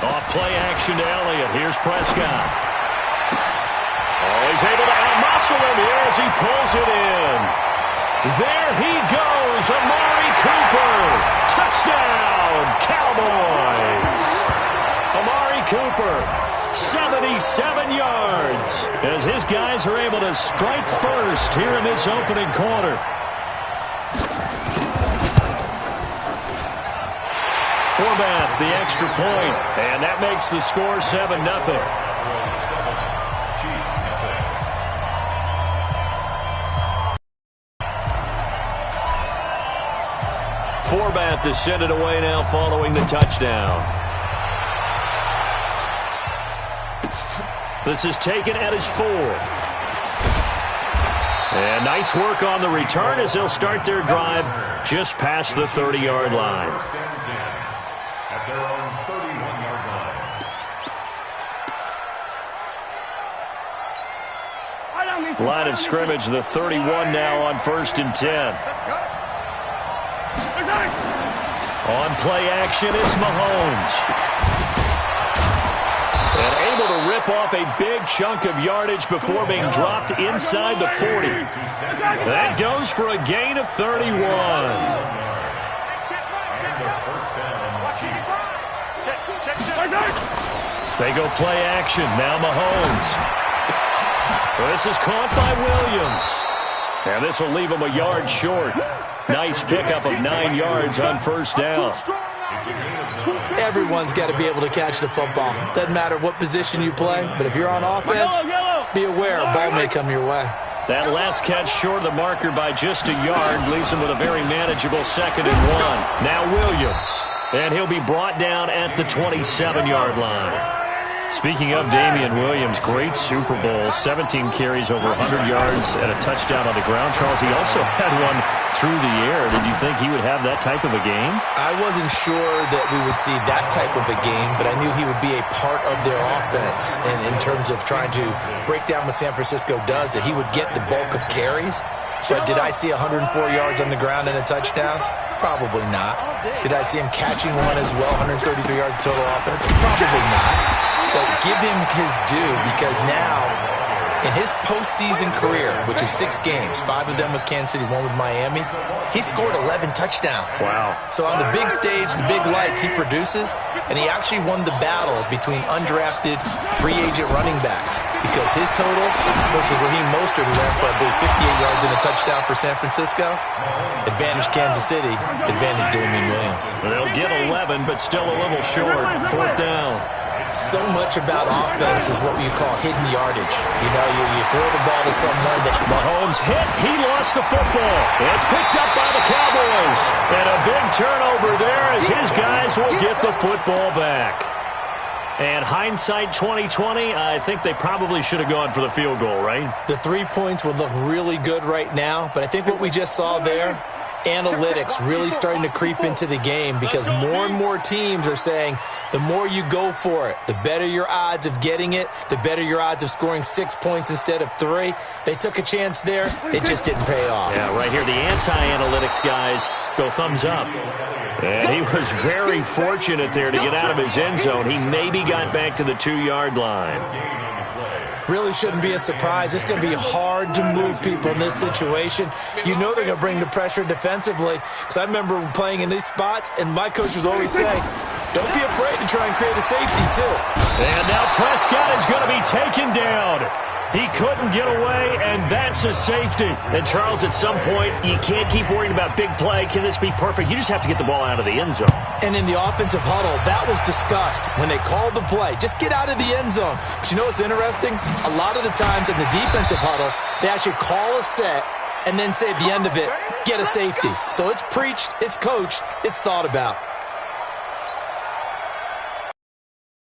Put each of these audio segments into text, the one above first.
Off play action to Elliott. Here's Prescott. Oh, he's able to out-muscle him here as he pulls it in. There he goes, Amari Cooper. Touchdown, Cowboys. Amari Cooper, 77 yards, as his guys are able to strike first here in this opening quarter. Forbath, the extra point, and that makes the score 7-0. Forbath to send it away now following the touchdown. This is taken at his 4. And nice work on the return as they'll start their drive just past the 30-yard line. At their own 31-yard line. Line of scrimmage, the 31 now on 1st and 10. On play action, it's Mahomes. And able to rip off a big chunk of yardage before being dropped inside the 40. That goes for a gain of 31. They go play action. Now Mahomes. This is caught by Williams. And this will leave him a yard short. Nice pickup of 9 yards on 1st down. Everyone's got to be able to catch the football. Doesn't matter what position you play, but if you're on offense, be aware a ball may come your way. That last catch short of the marker by just a yard leaves him with a very manageable 2nd and 1. Now Williams. And he'll be brought down at the 27-yard line. Speaking of Damian Williams, great Super Bowl, 17 carries, over 100 yards, and a touchdown on the ground. Charles, he also had one through the air. Did you think he would have that type of a game? I wasn't sure that we would see that type of a game, but I knew he would be a part of their offense. And in terms of trying to break down what San Francisco does, that he would get the bulk of carries. But did I see 104 yards on the ground and a touchdown? Probably not. Did I see him catching one as well, 133 yards of total offense? Probably not. But give him his due, because now, in his postseason career, which is 6 games, 5 of them with Kansas City, 1 with Miami, he scored 11 touchdowns. Wow. So on the big stage, the big lights, he produces, and he actually won the battle between undrafted free agent running backs, because his total versus Raheem Mostert, who ran for, I believe, 58 yards and a touchdown for San Francisco, advantage Kansas City, advantage Damian Williams. They'll get 11, but still a little short. 4th down. So much about offense is what you call hidden yardage. You know, you throw the ball to someone that... Mahomes hit. He lost the football. It's picked up by the Cowboys. And a big turnover there as his guys will get the football back. And hindsight 2020, I think they probably should have gone for the field goal, right? The 3 points would look really good right now, but I think what we just saw there, analytics really starting to creep into the game, because more and more teams are saying the more you go for it, the better your odds of getting it, the better your odds of scoring 6 points instead of 3. They took a chance there. It just didn't pay off. Yeah, right here, the anti-analytics guys go thumbs up. And he was very fortunate there to get out of his end zone. He maybe got back to the 2-yard line. Really shouldn't be a surprise. It's going to be hard to move people in this situation. You know they're going to bring the pressure defensively. Because I remember playing in these spots, and my coach was always saying, don't be afraid to try and create a safety, too. And now Prescott is going to be taken down. He couldn't get away, and that's a safety. And, Charles, at some point, you can't keep worrying about big play. Can this be perfect? You just have to get the ball out of the end zone. And in the offensive huddle, that was discussed when they called the play. Just get out of the end zone. But you know what's interesting? A lot of the times in the defensive huddle, they actually call a set and then say at the end of it, get a safety. So it's preached, it's coached, it's thought about.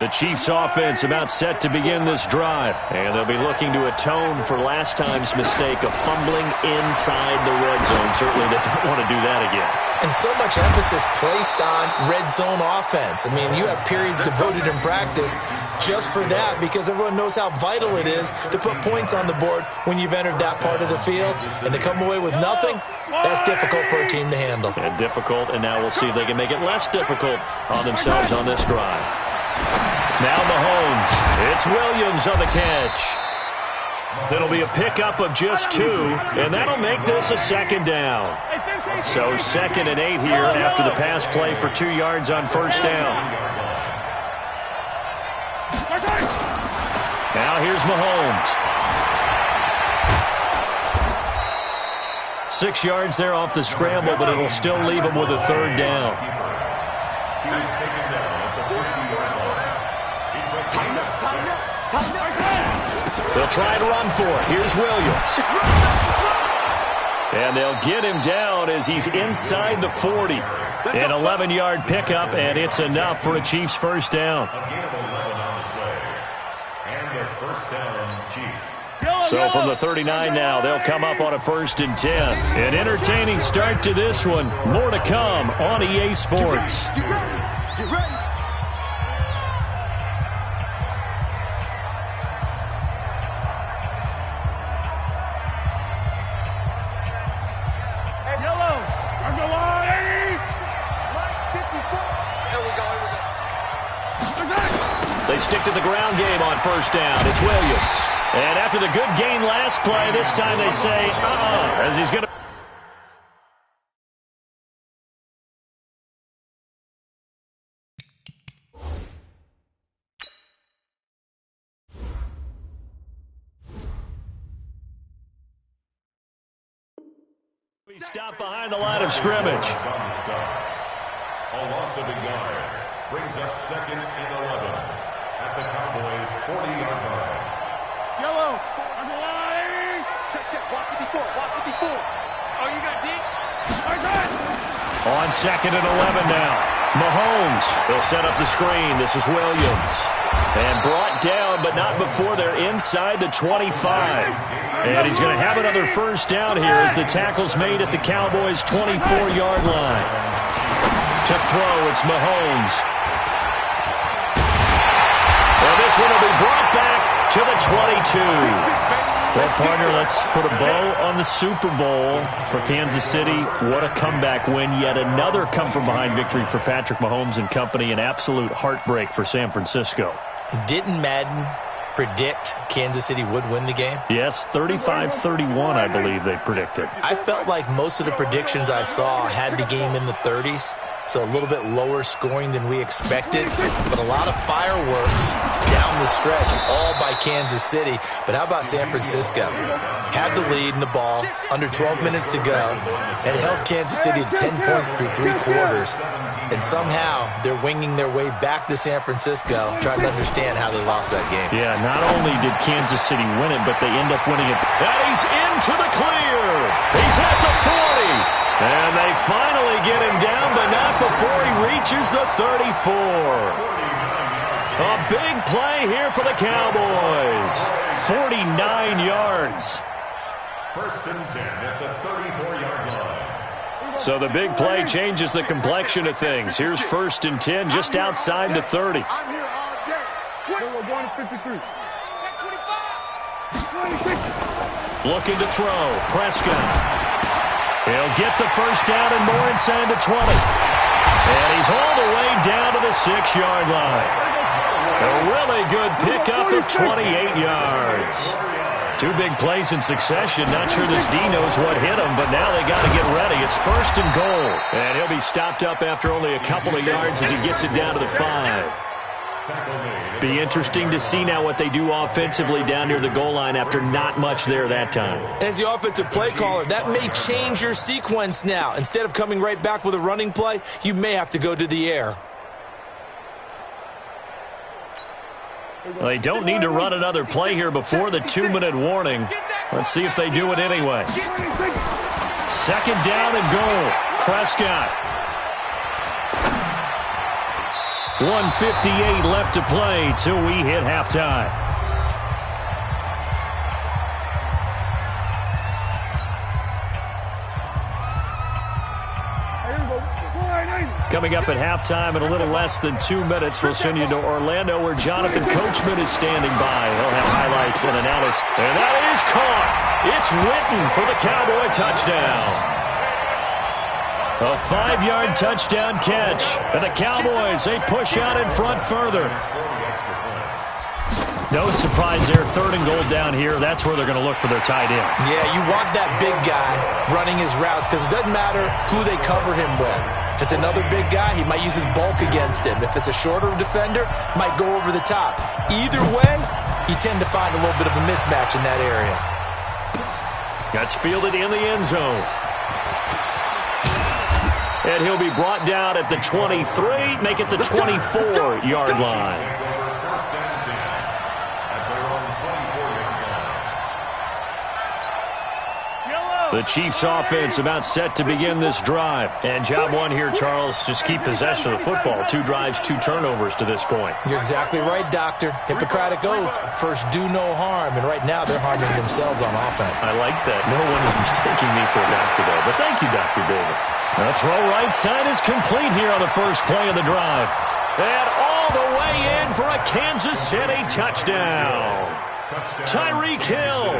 The Chiefs offense about set to begin this drive. And they'll be looking to atone for last time's mistake of fumbling inside the red zone. Certainly they don't want to do that again. And so much emphasis placed on red zone offense. I mean, you have periods devoted in practice just for that because everyone knows how vital it is to put points on the board when you've entered that part of the field. And to come away with nothing, that's difficult for a team to handle. And difficult, and now we'll see if they can make it less difficult on themselves on this drive. Now Mahomes. It's Williams on the catch. It'll be a pickup of just 2, and that'll make this a second down. So 2nd and 8 here after the pass play for 2 yards on first down. Now here's Mahomes. 6 yards there off the scramble, but it'll still leave him with a 3rd down. They'll try and run for it. Here's Williams. And they'll get him down as he's inside the 40. An 11-yard pickup, and it's enough for a Chiefs first down. So from the 39 now, they'll come up on a 1st and 10. An entertaining start to this one. More to come on EA Sports. Get ready. They stick to the ground game on first down. It's Williams. And after the good gain last play, this time they say, as he's going to... Stop behind the line of scrimmage. A loss of a yard brings up 2nd and 11 at the Cowboys' 40-yard line. Yellow, on the line. Check. Watch it before. Oh, you got deep? On 2nd and 11 now. Mahomes. They'll set up the screen. This is Williams. And brought down, but not before they're inside the 25. And he's going to have another first down here as the tackle's made at the Cowboys' 24-yard line. To throw, it's Mahomes. Well, this one will be brought back to the 22. Well, partner, let's put a bow on the Super Bowl for Kansas City. What a comeback win. Yet another come-from-behind victory for Patrick Mahomes and company. An absolute heartbreak for San Francisco. Didn't Madden predict Kansas City would win the game? Yes, 35-31, I believe they predicted. I felt like most of the predictions I saw had the game in the 30s. So a little bit lower scoring than we expected, but a lot of fireworks down the stretch, all by Kansas City. But how about San Francisco? Had the lead in the ball, under 12 minutes to go, and held Kansas City to 10 points through 3 quarters. And somehow they're winging their way back to San Francisco, trying to understand how they lost that game. Yeah, not only did Kansas City win it, but they end up winning it. And he's into the clear. He's at the 40. And they finally get him down, but not before he reaches the 34. A big play here for the Cowboys. 49 yards. 1st and 10 at the 34-yard line. So the big play changes the complexion of things. Here's 1st and 10 just outside the 30. I'm here all day. 153. Check 25. Looking to throw. Prescott. He'll get the first down and more inside the 20. And he's all the way down to the 6-yard line. A really good pickup of 28 yards. 2 big plays in succession. Not sure this D knows what hit him, but now they got to get ready. It's 1st and goal. And he'll be stopped up after only a couple of yards as he gets it down to the 5. Be interesting to see now what they do offensively down near the goal line after not much there that time. As the offensive play caller, that may change your sequence now. Instead of coming right back with a running play, you may have to go to the air. Well, they don't need to run another play here before the 2-minute warning. Let's see if they do it anyway. 2nd down and goal. Prescott. 1:58 left to play till we hit halftime. Coming up at halftime in a little less than 2 minutes, we'll send you to Orlando where Jonathan Coachman is standing by. He'll have highlights and analysis. And that is caught. It's Witten for the Cowboy touchdown. A 5-yard touchdown catch. And the Cowboys, they push out in front further. No surprise there. 3rd and goal down here. That's where they're going to look for their tight end. Yeah, you want that big guy running his routes because it doesn't matter who they cover him with. If it's another big guy, he might use his bulk against him. If it's a shorter defender, might go over the top. Either way, you tend to find a little bit of a mismatch in that area. That's fielded in the end zone. And he'll be brought down at the 23, make it the 24-yard line. The Chiefs offense about set to begin this drive. And job one here, Charles, just keep possession of the football. 2 drives, 2 turnovers to this point. You're exactly right, Doctor. Hippocratic oath. First, do no harm. And right now, they're harming themselves on offense. I like that. No one is mistaking me for a doctor, though. But thank you, Dr. Davis. The throw right side is complete here on the first play of the drive. And all the way in for a Kansas City touchdown. Tyreek Hill.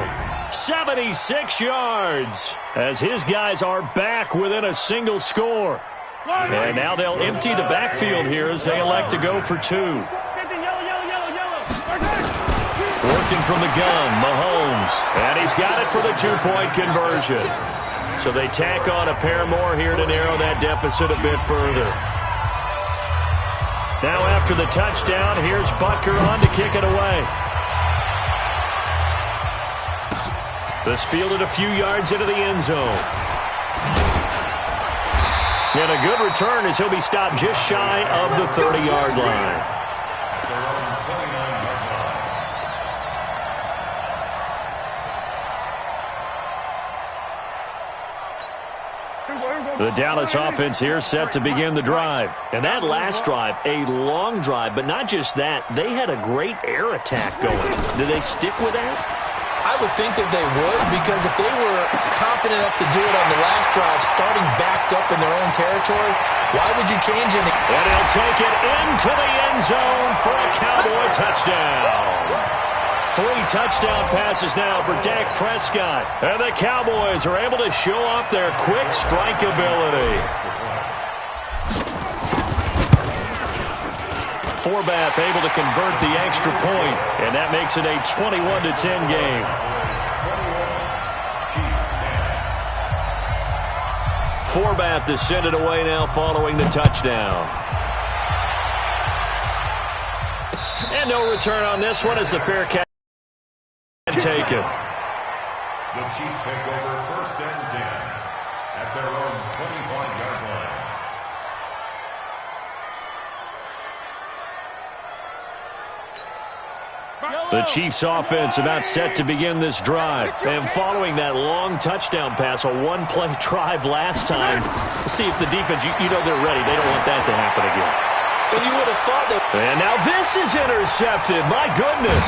76 yards as his guys are back within a single score. And now they'll empty the backfield here as they elect to go for 2. Working from the gun, Mahomes. And he's got it for the 2-point conversion. So they tack on a pair more here to narrow that deficit a bit further. Now after the touchdown, here's Butker on to kick it away. This fielded a few yards into the end zone. And a good return as he'll be stopped just shy of the 30-yard line. The Dallas offense here set to begin the drive. And that last drive, a long drive, but not just that. They had a great air attack going. Do they stick with that? I would think that they would, because if they were confident enough to do it on the last drive, starting backed up in their own territory, why would you change anything? And he'll take it into the end zone for a Cowboy touchdown. 3 touchdown passes now for Dak Prescott. And the Cowboys are able to show off their quick strike ability. Forbath able to convert the extra point, and that makes it a 21-10 game. Forbath is sent it away now following the touchdown. And no return on this one as the fair catch taken. The Chiefs take over 1st and 10 at their own 25-yard line. The Chiefs offense about set to begin this drive. And following that long touchdown pass, a 1-play drive last time, see if the defense, you know they're ready. They don't want that to happen again. And you would have thought that. And now this is intercepted. My goodness.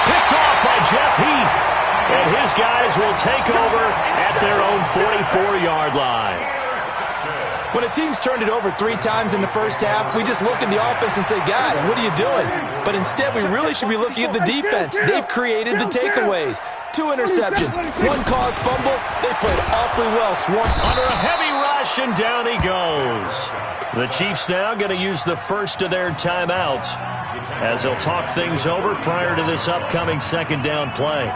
Picked off by Jeff Heath. And his guys will take over at their own 44-yard line. When a team's turned it over 3 times in the first half, we just look at the offense and say, guys, what are you doing? But instead, we really should be looking at the defense. They've created the takeaways. 2 interceptions, 1 caused fumble. They played awfully well. Under a heavy rush, and down he goes. The Chiefs now going to use the first of their timeouts as they'll talk things over prior to this upcoming 2nd down play.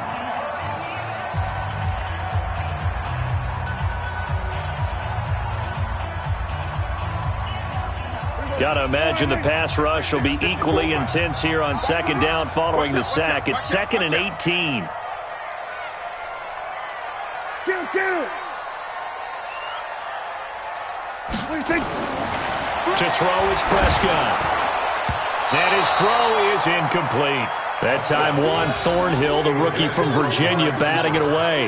Got to imagine the pass rush will be equally intense here on 2nd down following the sack. It's 2nd and 18. To throw is Prescott. And his throw is incomplete. That time Juan Thornhill, the rookie from Virginia, batting it away.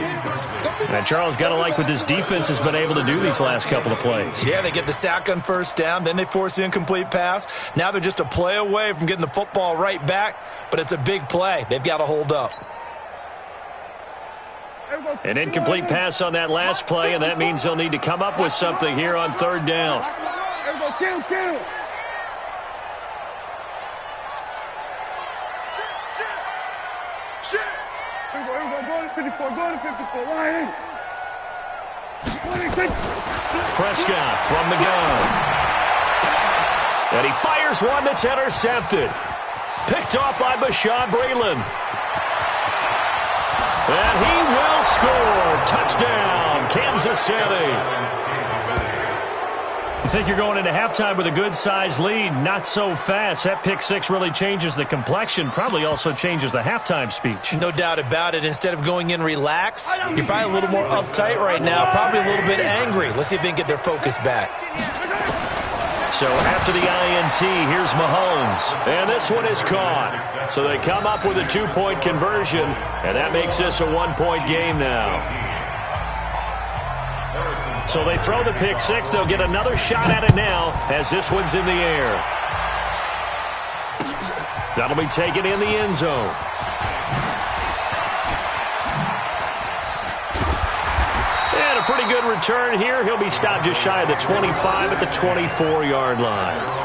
And Charles, got to like what this defense has been able to do these last couple of plays. Yeah, they get the sack on first down, then they force the incomplete pass. Now they're just a play away from getting the football right back, but it's a big play. They've got to hold up. An incomplete pass on that last play, and that means they'll need to come up with something here on third down. Kill. Go to 54, line. Prescott from the gun. And he fires one that's intercepted. Picked off by Bashaud Breeland. And he will score. Touchdown, Kansas City. You think you're going into halftime with a good-sized lead. Not so fast. That pick six really changes the complexion, probably also changes the halftime speech. No doubt about it. Instead of going in relaxed, you're probably a little more uptight right now, probably a little bit angry. Let's see if they can get their focus back. So after the INT, here's Mahomes. And this one is caught. So they come up with a two-point conversion, and that makes this a one-point game now. So they throw the pick six. They'll get another shot at it now as this one's in the air. That'll be taken in the end zone. And a pretty good return here. He'll be stopped just shy of the 25 at the 24-yard line.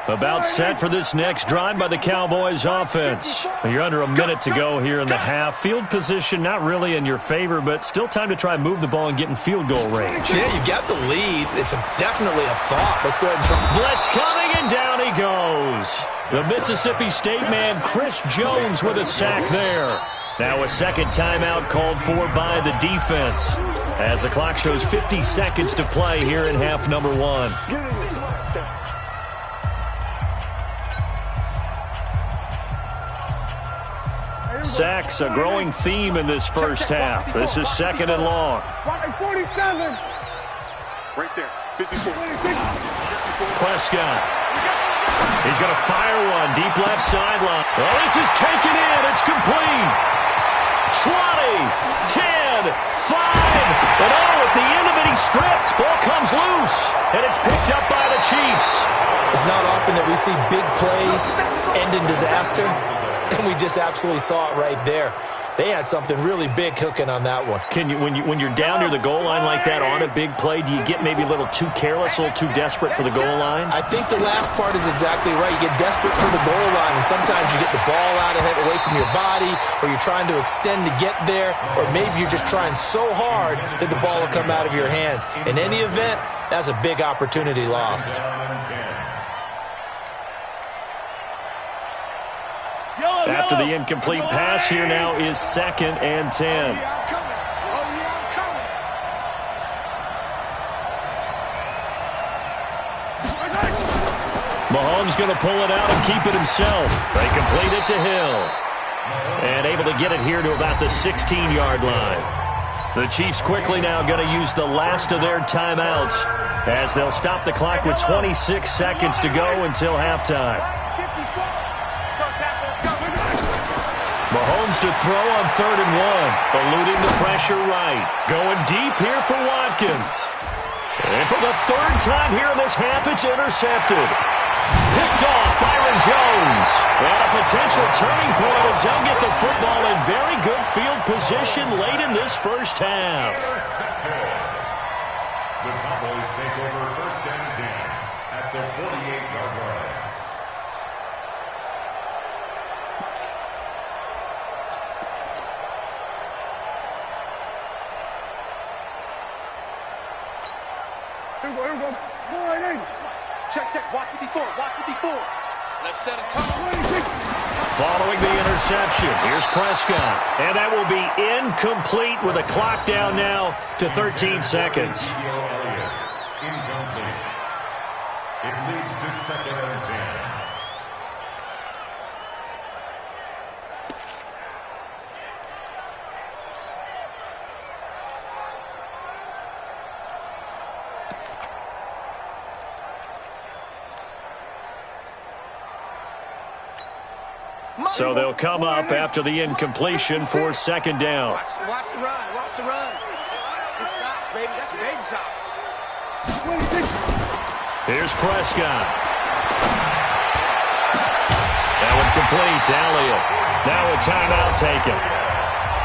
About set for this next drive by the Cowboys offense. You're under a minute to go here in the half. Field position not really in your favor, but still time to try and move the ball and get in field goal range. Yeah, you got the lead. It's definitely a thought. Let's go ahead and try. Blitz coming, and down he goes. The Mississippi State man, Chris Jones, with a sack there. Now a second timeout called for by the defense as the clock shows 50 seconds to play here in half number one. Sacks, a growing theme in this first half. This is second and long. 47. Right there. 54. Prescott. He's going to fire one deep left sideline. Oh, this is taken in. It's complete. 20, 10, 5. And oh, at the end of it, he's stripped. Ball comes loose. And it's picked up by the Chiefs. It's not often that we see big plays end in disaster. And we just absolutely saw it right there. They had something really big cooking on that one. Can you, when you're down near the goal line like that on a big play, do you get maybe a little too careless, a little too desperate for the goal line? I think the last part is exactly right. You get desperate for the goal line, and sometimes you get the ball out of it, away from your body, or you're trying to extend to get there, or maybe you're just trying so hard that the ball will come out of your hands. In any event, that's a big opportunity lost. After the incomplete pass, here now is second and 10. Mahomes going to pull it out and keep it himself. They complete it to Hill. And able to get it here to about the 16-yard line. The Chiefs quickly now going to use the last of their timeouts as they'll stop the clock with 26 seconds to go until halftime. Mahomes to throw on 3rd and 1, eluding the pressure right. Going deep here for Watkins. And for the third time here in this half, it's intercepted. Picked off Byron Jones. And a potential turning point as they'll get the football in very good field position late in this first half. The Cowboys take over 1st and 10 at the 48-yard line. Here we go. Check. Watch 54. Let's set a tunnel. Following the interception, here's Prescott. And that will be incomplete with a clock down now to 13 seconds. Incomplete. It leads to 2nd and 10. So they'll come up after the incompletion for second down. Watch the run. Watch the run. Good shot, baby. That's a baby shot. Here's Prescott. That one complete to Elliott. Now a timeout taken.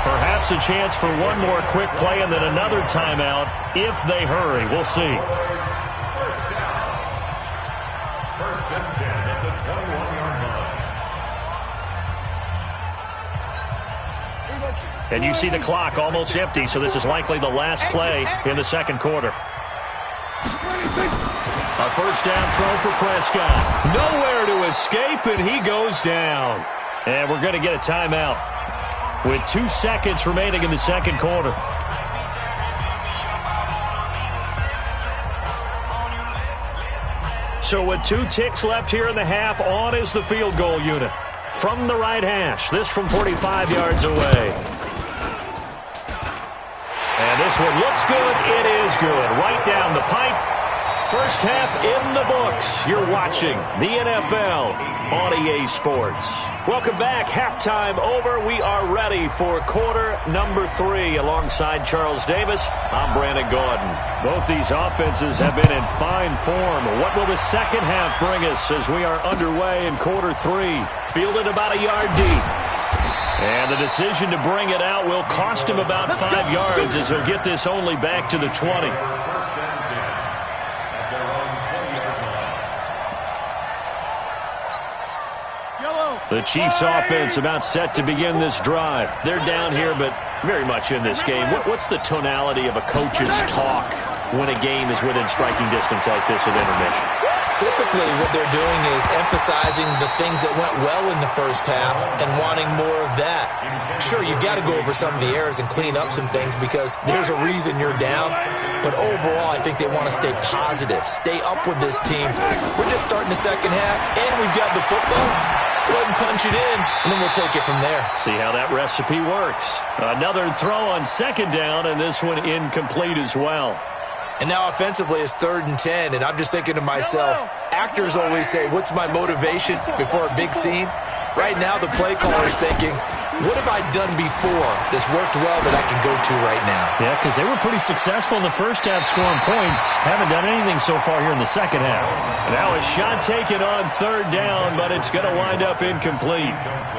Perhaps a chance for one more quick play and then another timeout if they hurry. We'll see. First and 10 at the 21-yard line. And you see the clock almost empty, so this is likely the last play in the second quarter. A first down throw for Prescott. Nowhere to escape, and he goes down. And we're going to get a timeout with 2 seconds remaining in the second quarter. So with 2 ticks left here in the half, on is the field goal unit. From the right hash, this from 45 yards away. And this one looks good. It is good. Right down the pipe. First half in the books. You're watching the NFL on EA Sports. Welcome back. Halftime over. We are ready for quarter number 3. Alongside Charles Davis, I'm Brandon Gordon. Both these offenses have been in fine form. What will the second half bring us as we are underway in quarter 3? Fielded about a yard deep. And the decision to bring it out will cost him about 5 yards as he'll get this only back to the 20. The Chiefs offense about set to begin this drive. They're down here, but very much in this game. What's the tonality of a coach's talk when a game is within striking distance like this with intermission? Typically, what they're doing is emphasizing the things that went well in the first half and wanting more of that. Sure, you've got to go over some of the errors and clean up some things because there's a reason you're down. But overall, I think they want to stay positive, stay up with this team. We're just starting the second half, and we've got the football. Let's go ahead and punch it in, and then we'll take it from there. See how that recipe works. Another throw on second down, and this one incomplete as well. And now offensively it's 3rd and 10, and I'm just thinking to myself, actors always say, what's my motivation before a big scene? Right now the play caller is thinking, what have I done before that's worked well that I can go to right now? Yeah, because they were pretty successful in the first half scoring points. Haven't done anything so far here in the second half. Now a shot taken on 3rd down, but it's going to wind up incomplete.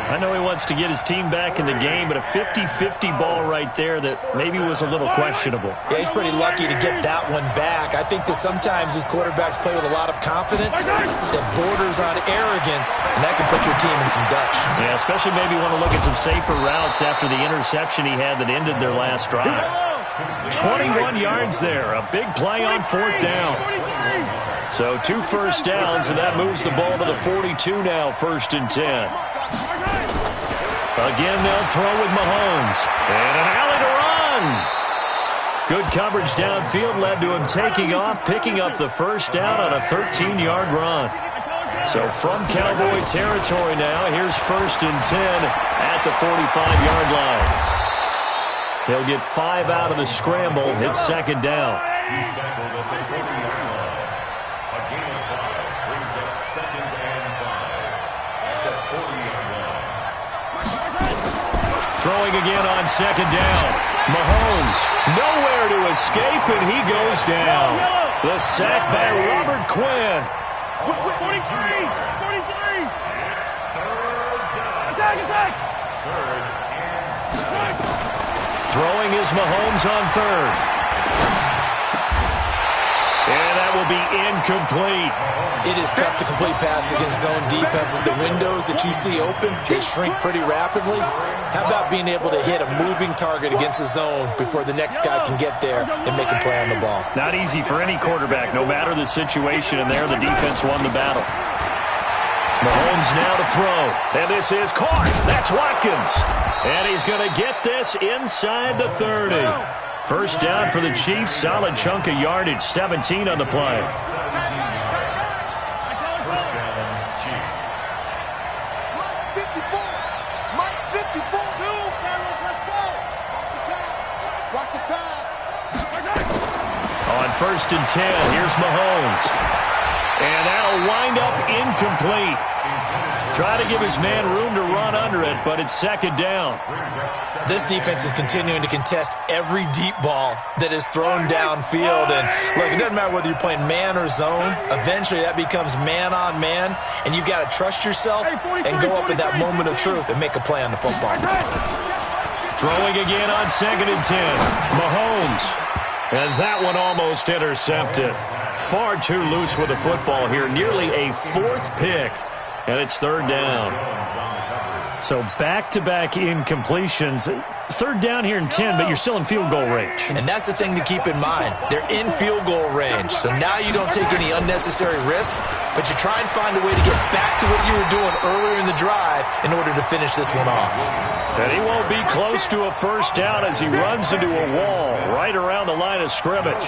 I know he wants to get his team back in the game, but a 50-50 ball right there that maybe was a little questionable. Yeah, he's pretty lucky to get that one back. I think that sometimes his quarterbacks play with a lot of confidence that borders on arrogance, and that can put your team in some Dutch. Yeah, especially maybe want to look at some safer routes after the interception he had that ended their last drive. 21 yards there, a big play on 4th down. So 2 first downs, and that moves the ball to the 42 now, 1st and 10. Again, they'll throw with Mahomes. And an alley to run. Good coverage downfield led to him taking off, picking up the first down on a 13-yard run. So from Cowboy territory now, here's 1st and 10 at the 45-yard line. He'll get 5 out of the scramble. It's 2nd down. He's tackled at the 40-yard line. A gain of 5 brings up 2nd and 5 at the 40-yard line. Throwing again on 2nd down. Mahomes nowhere to escape, and he goes down. The sack by Robert Quinn. 43! 43! It's 3rd down. Attack! 3rd and 7. Throwing is Mahomes on 3rd. And that will be incomplete. It is tough to complete passes against zone defenses. The windows that you see open, they shrink pretty rapidly. How about being able to hit a moving target against a zone before the next guy can get there and make a play on the ball? Not easy for any quarterback, no matter the situation, and there the defense won the battle. Mahomes now to throw, and this is caught. That's Watkins, and he's going to get this inside the 30. First down for the Chiefs, solid chunk of yardage, 17 on the play. First down, Chiefs. Mike 54! Mike 54! Carlos, let's go! Watch the pass! On 1st and 10, here's Mahomes. And that'll wind up incomplete. Try to give his man room to run under it, but it's second down. This defense is continuing to contest every deep ball that is thrown downfield. And, look, it doesn't matter whether you're playing man or zone. Eventually, that becomes man-on-man, and you've got to trust yourself and go up at that moment of truth and make a play on the football. Throwing again on 2nd and 10. Mahomes. And that one almost intercepted. Far too loose with the football here. Nearly a 4th pick. And it's 3rd down. So back-to-back incompletions. 3rd down here in 10, but you're still in field goal range. And that's the thing to keep in mind. They're in field goal range. So now you don't take any unnecessary risks, but you try and find a way to get back to what you were doing earlier in the drive in order to finish this one off. And he won't be close to a 1st down as he runs into a wall right around the line of scrimmage.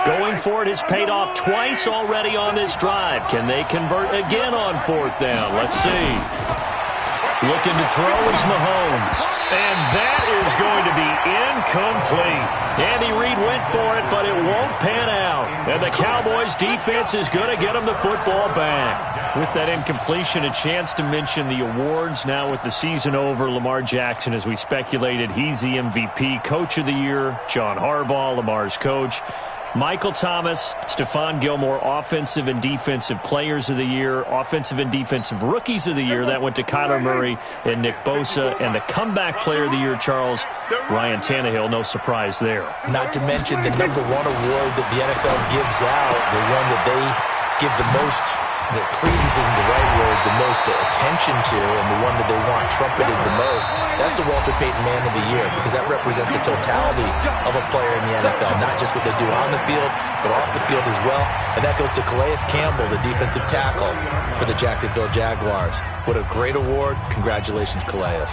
Going for it has paid off twice already on this drive. Can they convert again on 4th down? Let's see. Looking to throw is Mahomes. And that is going to be incomplete. Andy Reid went for it, but it won't pan out. And the Cowboys defense is going to get him the football back. With that incompletion, a chance to mention the awards. Now with the season over, Lamar Jackson, as we speculated, he's the MVP, Coach of the Year. John Harbaugh, Lamar's coach. Michael Thomas, Stephon Gilmore, Offensive and Defensive Players of the Year, Offensive and Defensive Rookies of the Year. That went to Kyler Murray and Nick Bosa. And the Comeback Player of the Year, Charles, Ryan Tannehill. No surprise there. Not to mention the #1 award that the NFL gives out, the one that they give the most, the credence isn't the right word, the most attention to, and the one that they want trumpeted the most. That's the Walter Payton Man of the Year, because that represents the totality of a player in the NFL, not just what they do on the field, but off the field as well. And that goes to Calais Campbell, the defensive tackle for the Jacksonville Jaguars. What a great award. Congratulations, Calais.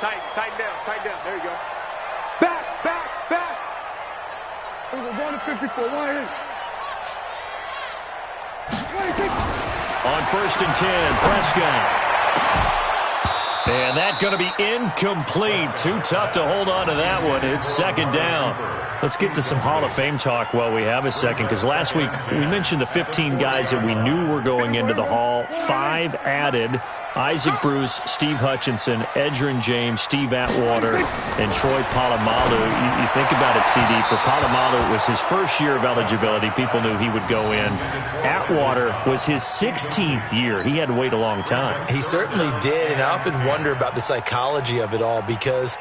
Tighten down. There you go. Back. We're going to 54. On 1st and 10, Prescott. And that's going to be incomplete. Too tough to hold on to that one. It's 2nd down. Let's get to some Hall of Fame talk while we have a second, because last week we mentioned the 15 guys that we knew were going into the Hall. 5 added: Isaac Bruce, Steve Hutchinson, Edgerrin James, Steve Atwater, and Troy Polamalu. You think about it, CD. For Polamalu, it was his first year of eligibility. People knew he would go in. Atwater was his 16th year. He had to wait a long time. He certainly did, and I often wonder about the psychology of it all, because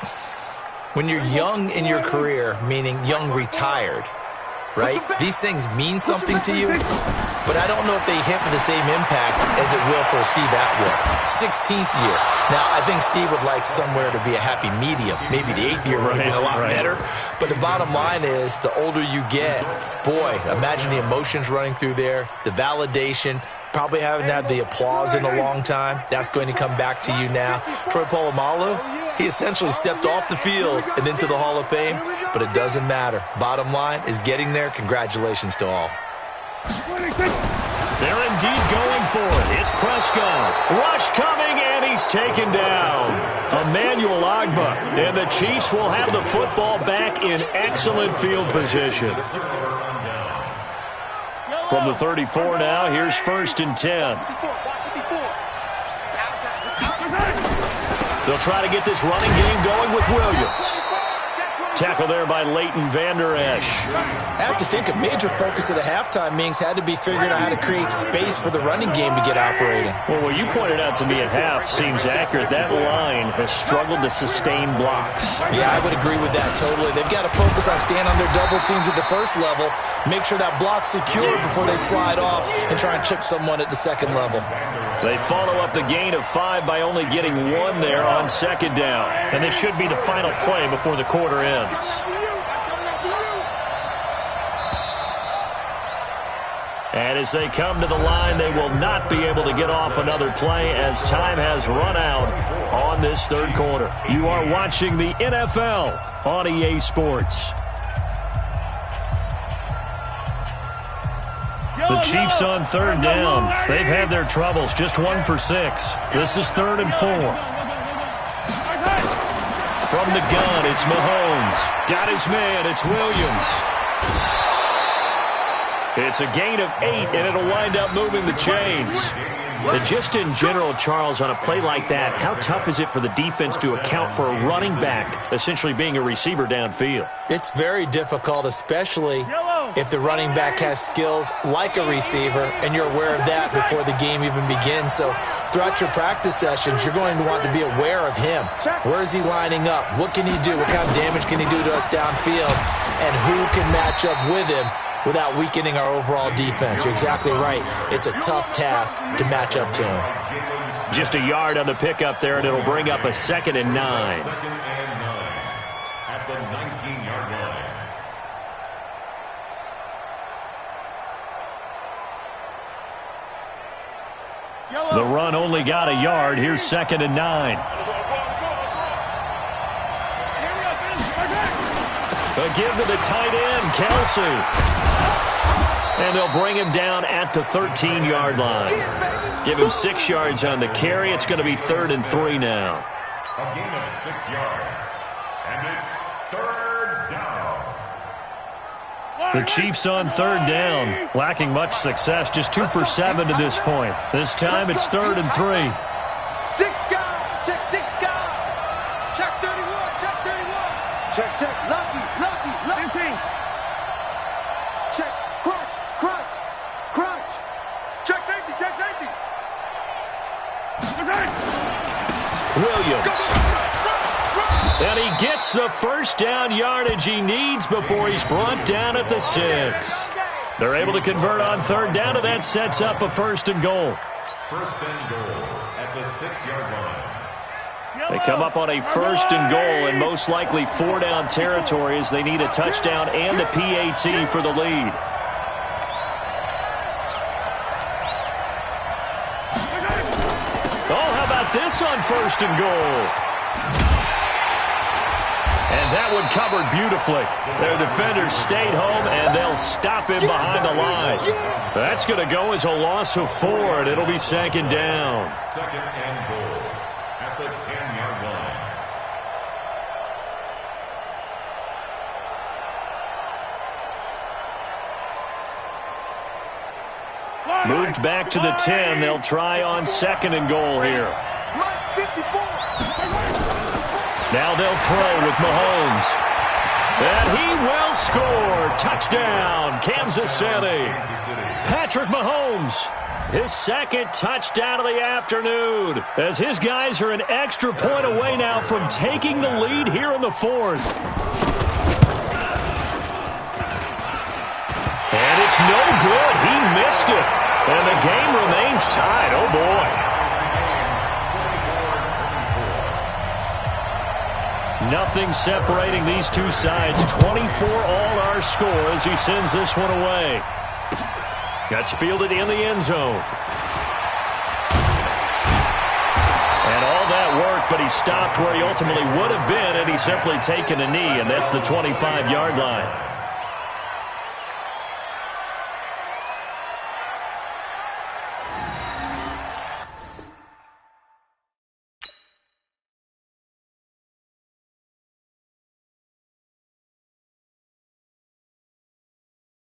when you're young in your career, meaning young retired, right, these things mean something to you, but I don't know if they hit with the same impact as it will for Steve Atwater. 16th year. Now, I think Steve would like somewhere to be a happy medium. Maybe the 8th year would have been a lot better. But the bottom line is, the older you get, boy, imagine the emotions running through there, the validation. Probably haven't had the applause in a long time. That's going to come back to you now. Troy Polamalu, he essentially stepped off the field and into the Hall of Fame, but it doesn't matter. Bottom line is getting there. Congratulations to all. They're indeed going for it. It's Prescott. Rush coming, and he's taken down. Emmanuel Ogbah. And the Chiefs will have the football back in excellent field position. From the 34 now, here's 1st and 10. They'll try to get this running game going with Williams. Tackle there by Leighton Vander Esch. I have to think a major focus of the halftime meetings had to be figuring out how to create space for the running game to get operating. Well, what you pointed out to me at half seems accurate. That line has struggled to sustain blocks. Yeah, I would agree with that totally. They've got to focus on staying on their double teams at the first level, make sure that block's secure before they slide off and try and chip someone at the second level. They follow up the gain of 5 by only getting 1 there on 2nd down. And this should be the final play before the quarter ends. 2nd And as they come to the line, they will not be able to get off another play as time has run out on this third quarter. You are watching the NFL on EA Sports. The Chiefs on third down. They've had their troubles, just 1 for 6. This is 3rd and 4. From the gun, it's Mahomes. Got his man, it's Williams. It's a gain of 8, and it'll wind up moving the chains. And just in general, Charles, on a play like that, how tough is it for the defense to account for a running back essentially being a receiver downfield? It's very difficult, especially if the running back has skills like a receiver, and you're aware of that before the game even begins. So throughout your practice sessions, you're going to want to be aware of him. Where is he lining up? What can he do? What kind of damage can he do to us downfield? And who can match up with him without weakening our overall defense? You're exactly right. It's a tough task to match up to him. Just a yard on the pickup there, and it'll bring up a 2nd and 9. 2nd and 9 at the 19-yard line. The run only got a yard. Here's 2nd and 9. A give to the tight end, Kelsey. And they'll bring him down at the 13-yard line. Give him 6 yards on the carry. It's going to be 3rd and 3 now. A gain of 6 yards. And it's 3rd down. The Chiefs on 3rd down. Lacking much success. Just 2 for 7 to this point. This time it's 3rd and 3. 6 guys. Check 6 guys. Check 31. Check 31. Check. Lucky. 15. Check. Crunch. Check safety. Williams. And he gets the first down yardage he needs before he's brought down at the 6. They're able to convert on 3rd down, and that sets up a 1st and goal. 1st and goal at the 6-yard line. They come up on a 1st and goal in most likely 4-down territory as they need a touchdown and the PAT for the lead. Oh, how about this on 1st and goal? And that one covered beautifully. Their defenders stayed home, and they'll stop him behind the line. That's going to go as a loss of 4, and it'll be 2nd down. 2nd and goal at the 10-yard line. Moved back to the 10. They'll try on 2nd and goal here. Now they'll throw with Mahomes. And he will score. Touchdown, Kansas City. Patrick Mahomes, his 2nd touchdown of the afternoon, as his guys are an extra point away now from taking the lead here in the 4th. And it's no good. He missed it. And the game remains tied. Oh, boy. Nothing separating these two sides. 24 all our score as he sends this one away. That's fielded in the end zone. And all that work, but he stopped where he ultimately would have been had he simply taken a knee, and that's the 25-yard line.